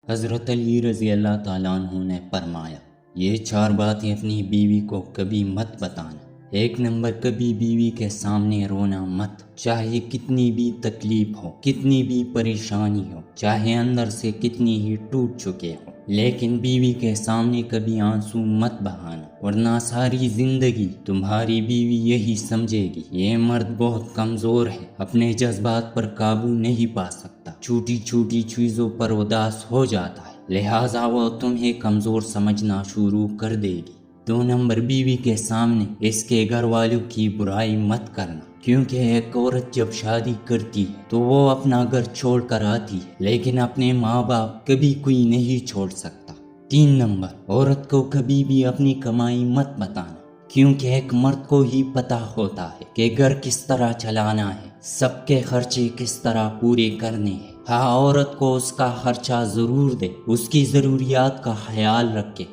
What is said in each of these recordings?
حضرت علی رضی اللہ تعالیٰ عنہ نے فرمایا، یہ 4 باتیں اپنی بیوی کو کبھی مت بتانا۔ 1 نمبر، کبھی بیوی کے سامنے رونا مت، چاہے کتنی بھی تکلیف ہو، کتنی بھی پریشانی ہو، چاہے اندر سے کتنی ہی ٹوٹ چکے ہو، لیکن بیوی کے سامنے کبھی آنسو مت بہانا، ورنہ ساری زندگی تمہاری بیوی یہی سمجھے گی یہ مرد بہت کمزور ہے، اپنے جذبات پر قابو نہیں پا سکتا، چھوٹی چھوٹی چیزوں پر اداس ہو جاتا ہے، لہٰذا وہ تمہیں کمزور سمجھنا شروع کر دے گی۔ 2 نمبر، بیوی کے سامنے اس کے گھر والوں کی برائی مت کرنا، کیونکہ ایک عورت جب شادی کرتی ہے تو وہ اپنا گھر چھوڑ کر آتی ہے، لیکن اپنے ماں باپ کبھی کوئی نہیں چھوڑ سکتا۔ 3 نمبر، عورت کو کبھی بھی اپنی کمائی مت بتانا، کیونکہ ایک مرد کو ہی پتا ہوتا ہے کہ گھر کس طرح چلانا ہے، سب کے خرچے کس طرح پورے کرنے ہیں۔ ہاں، عورت کو اس کا خرچہ ضرور دے، اس کی ضروریات کا خیال رکھے۔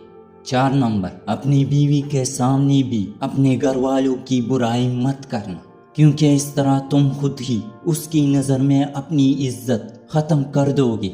4 نمبر، اپنی بیوی کے سامنے بھی اپنے گھر والوں کی برائی مت کرنا، کیونکہ اس طرح تم خود ہی اس کی نظر میں اپنی عزت ختم کر دو گے۔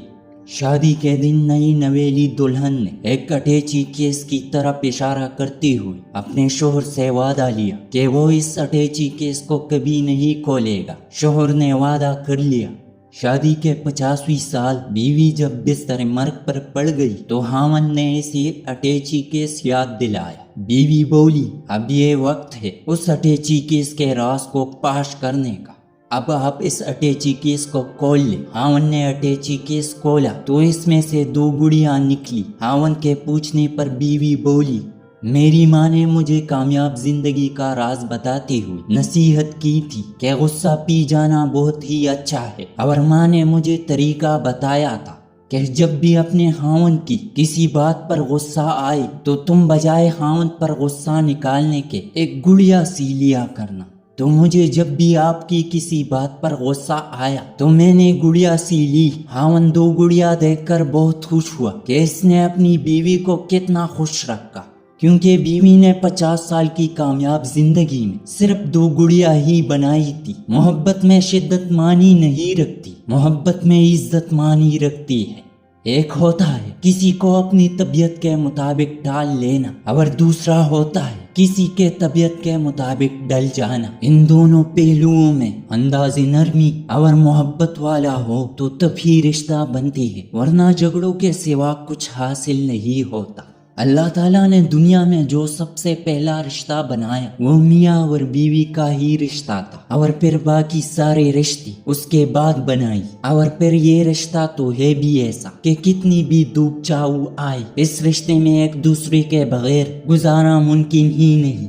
شادی کے دن نئی نویلی دلہن نے ایک اٹیچی کیس کی طرف اشارہ کرتے ہوئے اپنے شوہر سے وعدہ لیا کہ وہ اس اٹیچی کیس کو کبھی نہیں کھولے گا۔ شوہر نے وعدہ کر لیا۔ شادی کے 50ویں سال بیوی جب بستر مرگ پر پڑ گئی تو خاوند نے اسے اٹیچی کیس یاد دلایا۔ بیوی بولی، اب یہ وقت ہے اس اٹیچی کیس کے راز کو فاش کرنے کا، اب آپ اس اٹیچی کیس کو کھول لیں۔ خاوند نے اٹیچی کیس کھولا تو اس میں سے 2 گڑیاں نکلی۔ خاوند کے پوچھنے پر بیوی بولی، میری ماں نے مجھے کامیاب زندگی کا راز بتاتے ہوئے نصیحت کی تھی کہ غصہ پی جانا بہت ہی اچھا ہے، اور ماں نے مجھے طریقہ بتایا تھا کہ جب بھی اپنے خاوند کی کسی بات پر غصہ آئے تو تم بجائے خاوند پر غصہ نکالنے کے ایک گڑیا سی لیا کرنا۔ تو مجھے جب بھی آپ کی کسی بات پر غصہ آیا تو میں نے گڑیا سی لی۔ خاوند 2 گڑیا دیکھ کر بہت خوش ہوا کہ اس نے اپنی بیوی کو کتنا خوش رکھا، کیونکہ بیوی نے 50 سال کی کامیاب زندگی میں صرف 2 گڑیا ہی بنائی تھی۔ محبت میں شدت معنی نہیں رکھتی، محبت میں عزت معنی رکھتی ہے۔ ایک ہوتا ہے کسی کو اپنی طبیعت کے مطابق ڈال لینا، اور دوسرا ہوتا ہے کسی کے طبیعت کے مطابق ڈل جانا۔ ان دونوں پہلوؤں میں انداز نرمی اور محبت والا ہو تو تبھی رشتہ بنتی ہے، ورنہ جھگڑوں کے سوا کچھ حاصل نہیں ہوتا۔ اللہ تعالیٰ نے دنیا میں جو سب سے پہلا رشتہ بنایا وہ میاں اور بیوی کا ہی رشتہ تھا، اور پھر باقی سارے رشتے اس کے بعد بنائی۔ اور پھر یہ رشتہ تو ہے بھی ایسا کہ کتنی بھی دھوپ چھاؤں آئے، اس رشتے میں ایک دوسرے کے بغیر گزارا ممکن ہی نہیں۔